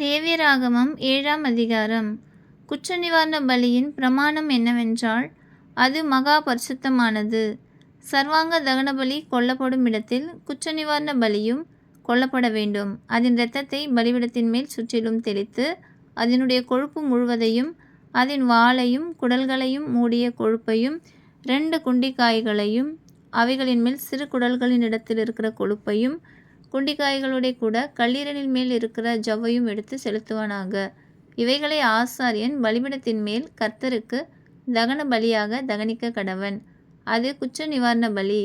லேவியராகமம் 7ஆம் அதிகாரம். குற்ற நிவாரண பலியின் பிரமாணம் என்னவென்றால், அது மகா பரிசுத்தமானது. சர்வாங்க தகனபலி கொல்லப்படும் இடத்தில் குற்ற நிவாரண பலியும் கொல்லப்பட வேண்டும். அதன் இரத்தத்தை பலிபீடத்தின் மேல் சுற்றிலும் தெளித்து, அதனுடைய கொழுப்பு முழுவதையும், அதன் வாலையும் குடல்களையும் மூடிய கொழுப்பையும் 2 குண்டிக்காய்களையும், அவைகளின் மேல் சிறு குடல்களின் இடத்தில் இருக்கிற கொழுப்பையும், குண்டிக்காய்களுடைய கூட கல்லீரலின் மேல் இருக்கிற ஜவ்வையும் எடுத்து செலுத்துவானாக. இவைகளை ஆசாரியன் பலிபீடத்தின் மேல் கர்த்தருக்கு தகன பலியாக தகனிக்க கடவன். அது குற்ற நிவாரண பலி.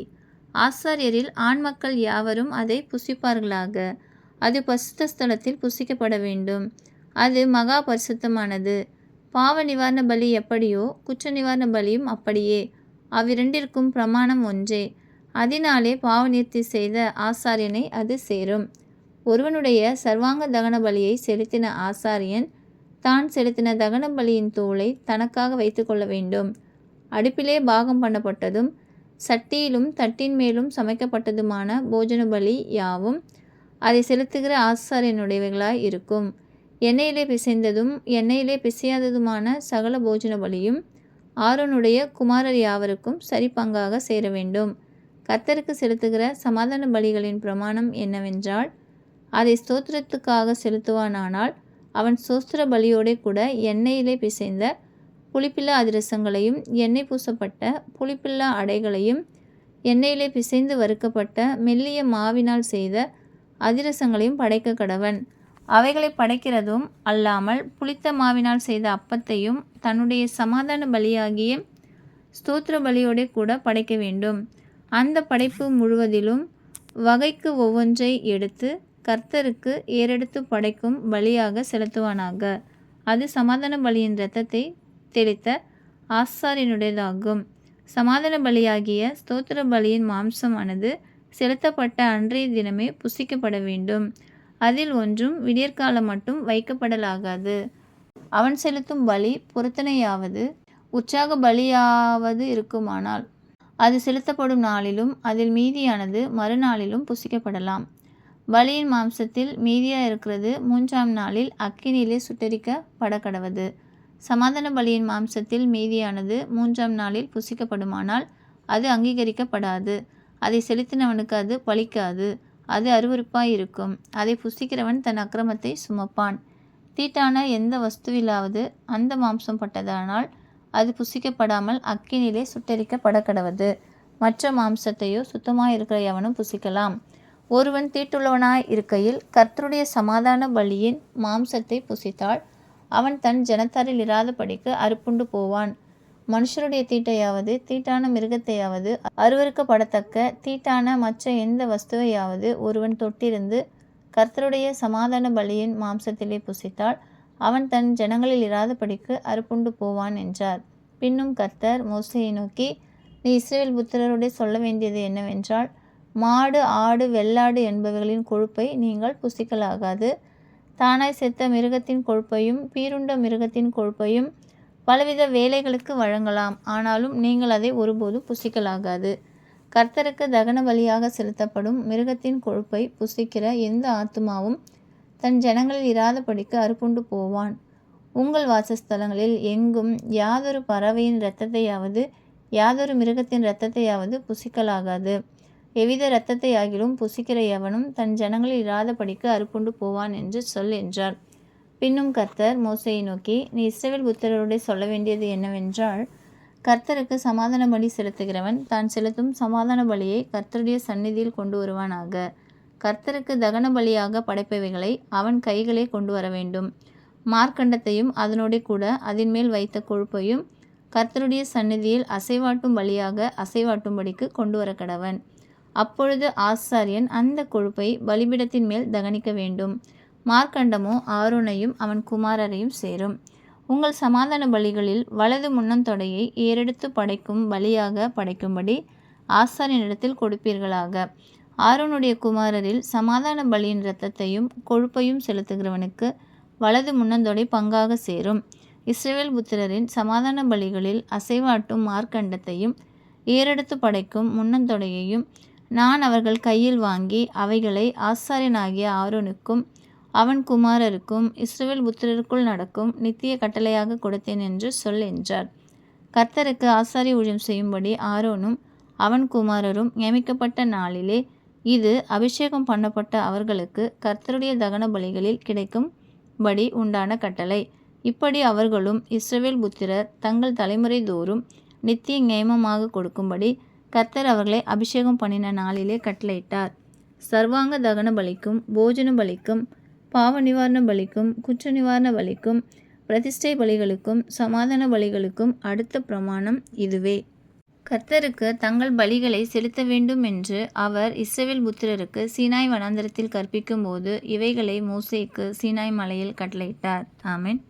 ஆசாரியரில் ஆண் மக்கள் யாவரும் அதை புசிப்பார்களாக. அது பரிசுத்த ஸ்தலத்தில் புசிக்கப்பட வேண்டும். அது மகா பரிசுத்தமானது. பாவ நிவாரண பலி எப்படியோ குற்ற நிவாரண பலியும் அப்படியே. அவ்விரண்டிற்கும் பிரமாணம் ஒன்றே. அதனாலே பாவ நிவர்த்தி செய்த ஆசாரியனை அது சேரும். ஒருவனுடைய சர்வாங்க தகன பலியை செலுத்தின ஆசாரியன் தான் செலுத்தின தகன பலியின் தோலை தனக்காக வைத்து கொள்ள வேண்டும். அடுப்பிலே பாகம் பண்ணப்பட்டதும் சட்டியிலும் தட்டின் மேலும் சமைக்கப்பட்டதுமான போஜன பலி யாவும் அதை செலுத்துகிற ஆசாரியனுடையவைகளாய் இருக்கும். எண்ணெயிலே பிசைந்ததும் எண்ணெயிலே பிசையாததுமான சகல போஜன பலியும் ஆரோனுடைய குமாரர் யாவருக்கும் சரி பங்காக சேர வேண்டும். கர்த்தருக்கு செலுத்துகிற சமாதான பலிகளின் பிரமாணம் என்னவென்றால், அதை ஸ்தோத்திரத்துக்காக செலுத்துவானானால் அவன் ஸ்தோத்திர பலியோடே கூட எண்ணெயிலே பிசைந்த புளிப்பில்லா அதிரசங்களையும், எண்ணெய் பூசப்பட்ட புளிப்பில்லா அடைகளையும், எண்ணெயிலே பிசைந்து வறுக்கப்பட்ட மெல்லிய மாவினால் செய்த அதிரசங்களையும் படைக்க கடவன். அவைகளை படைக்கிறதும் அல்லாமல் புளித்த மாவினால் செய்த அப்பத்தையும் தன்னுடைய சமாதான பலியாகிய ஸ்தோத்திர பலியோடே கூட படைக்க வேண்டும். அந்த படைப்பு முழுவதிலும் வகைக்கு ஒவ்வொன்றை எடுத்து கர்த்தருக்கு ஏறெடுத்து படைக்கும் பலியாக செலுத்துவானாக. அது சமாதான பலியின் இரத்தத்தை தெளித்த ஆசாரியனுடையதாகும். சமாதான பலியாகிய ஸ்தோத்திர பலியின் மாம்சமானது செலுத்தப்பட்ட அன்றைய தினமே புசிக்கப்பட வேண்டும். அதில் ஒன்றும் விடியற்காலம் மட்டும் வைக்கப்படலாகாது. அவன் செலுத்தும் பலி பொருத்தனையாவது உற்சாக பலியாவது இருக்குமானால் அது செலுத்தப்படும் நாளிலும் அதில் மீதியானது மறுநாளிலும் புசிக்கப்படலாம். பலியின் மாம்சத்தில் மீதியாயிருக்கிறது 3ஆம் நாளில் அக்கினியிலே சுட்டெரிக்கப்பட கடவது. சமாதான பலியின் மாம்சத்தில் மீதியானது 3ஆம் நாளில் புசிக்கப்படுமானால் அது அங்கீகரிக்கப்படாது. அதை செலுத்தினவனுக்கு அது பலிக்காது. அது அருவருப்பாயிருக்கும். அதை புசிக்கிறவன் தன் அக்கிரமத்தை சுமப்பான். தீட்டான எந்த வஸ்துவிலாவது அந்த மாம்சம் பட்டதானால் அது புசிக்கப்படாமல் அக்கினியிலே சுட்டெரிக்கப்பட கடவது. மற்ற மாம்சத்தையோ சுத்தமாயிருக்கிற எவனும் புசிக்கலாம். ஒருவன் தீட்டுள்ளவனாய் இருக்கையில் கர்த்தருடைய சமாதான பலியின் மாம்சத்தை புசித்தால் அவன் தன் ஜனத்தாரில் இராதபடிக்கு அறுப்புண்டு போவான். மனுஷருடைய தீட்டையாவது தீட்டான மிருகத்தையாவது அருவருக்கப்படத்தக்க தீட்டான மற்ற எந்த வஸ்துவையாவது ஒருவன் தொட்டிருந்து கர்த்தருடைய சமாதான பலியின் மாம்சத்திலே புசித்தால் அவன் தன் ஜனங்களில் இராதபடிக்கு அறுப்புண்டு போவான் என்றார். பின்னும் கர்த்தர் மோசேயை நோக்கி, நீ இஸ்ரவேல் புத்திரரோடே சொல்ல வேண்டியது என்னவென்றால், மாடு ஆடு வெள்ளாடு என்பவைகளின் கொழுப்பை நீங்கள் புசிக்கலாகாது. தானாய் செத்த மிருகத்தின் கொழுப்பையும் பீருண்ட மிருகத்தின் கொழுப்பையும் பலவித வேலைகளுக்கு வழங்கலாம். ஆனாலும் நீங்கள் அதை ஒருபோதும் புசிக்கலாகாது. கர்த்தருக்கு தகன பலியாக செலுத்தப்படும் மிருகத்தின் கொழுப்பை புசிக்கிற எந்த ஆத்துமாவும் தன் ஜனங்களில் இராதபடிக்கு அறுப்புண்டு போவான். உங்கள் வாசஸ்தலங்களில் எங்கும் யாதொரு பறவையின் இரத்தத்தையாவது யாதொரு மிருகத்தின் இரத்தத்தையாவது புசிக்கலாகாது. எவ்வித இரத்தத்தையாகிலும் புசிக்கிற எவனும் தன் ஜனங்களில் இராதபடிக்கு அறுப்புண்டு போவான் என்று சொல் என்றார். பின்னும் கர்த்தர் மோசேயை நோக்கி, நீ இஸ்ரவேல் புத்திரரோடே சொல்ல வேண்டியது என்னவென்றால், கர்த்தருக்கு சமாதான பலி செலுத்துகிறவன் தான் செலுத்தும் சமாதான பலியை கர்த்தருடைய சந்நிதியில் கொண்டு வருவானாக. கர்த்தருக்கு தகன பலியாக படைப்பவைகளை அவன் கைகளே கொண்டு வர வேண்டும். மார்க்கண்டத்தையும் அதனோடே கூட அதன் மேல் வைத்த கொழுப்பையும் கர்த்தருடைய சந்நிதியில் அசைவாட்டும் பலியாக அசைவாட்டும்படிக்கு கொண்டு வர கடவன். அப்பொழுது ஆசாரியன் அந்த கொழுப்பை பலிபீடத்தின் மேல் தகனிக்க வேண்டும். மார்க்கண்டமோ ஆரோனையும் அவன் குமாரரையும் சேரும். உங்கள் சமாதான பலிகளில் வலது முன்னந்தொடையை ஏறெடுத்து படைக்கும் பலியாக படைக்கும்படி ஆசாரியனிடத்தில் கொடுப்பீர்களாக. ஆரோனுடைய குமாரரில் சமாதான பலியின் இரத்தத்தையும் கொழுப்பையும் செலுத்துகிறவனுக்கு வலது முன்னந்தொடை பங்காக சேரும். இஸ்ரவேல் புத்திரரின் சமாதான பலிகளில் அசைவாட்டும் மார்க்கண்டத்தையும் ஏறெடுத்து படைக்கும் முன்னந்தொடையையும் நான் அவர்கள் கையில் வாங்கி அவைகளை ஆசாரியனாகிய ஆரோனுக்கும் அவன் குமாரருக்கும் இஸ்ரவேல் புத்திரருக்குள் நடக்கும் நித்திய கட்டளையாக கொடுத்தேன் என்று சொல் என்றார். கர்த்தருக்கு ஆசாரிய ஊழியம் செய்யும்படி ஆரோனும் அவன் குமாரரும் நியமிக்கப்பட்ட நாளிலே இது அபிஷேகம் பண்ணப்பட்ட அவர்களுக்கு கர்த்தருடைய தகன பலிகளில் கிடைக்கும்படி உண்டான கட்டளை. இப்படி அவர்களும் இஸ்ரவேல் புத்திரர் தங்கள் தலைமுறை தோறும் நித்திய நியமமாக கொடுக்கும்படி கர்த்தர் அவர்களை அபிஷேகம் பண்ணின நாளிலே கட்டளையிட்டார். சர்வாங்க தகன பலிக்கும் போஜன பலிக்கும் பாவ நிவாரண பலிக்கும் குற்ற நிவாரண பலிக்கும் பிரதிஷ்டை பலிகளுக்கும் சமாதான பலிகளுக்கும் அடுத்த பிரமாணம் இதுவே. கர்த்தருக்கு தங்கள் பலிகளை செலுத்த வேண்டும் என்று அவர் இஸ்ரவேல் புத்திரருக்கு சீனாய் வனாந்தரத்தில் கற்பிக்கும் போது இவைகளை மோசேக்கு சீனாய் மலையில் கட்டளையிட்டார். ஆமென்.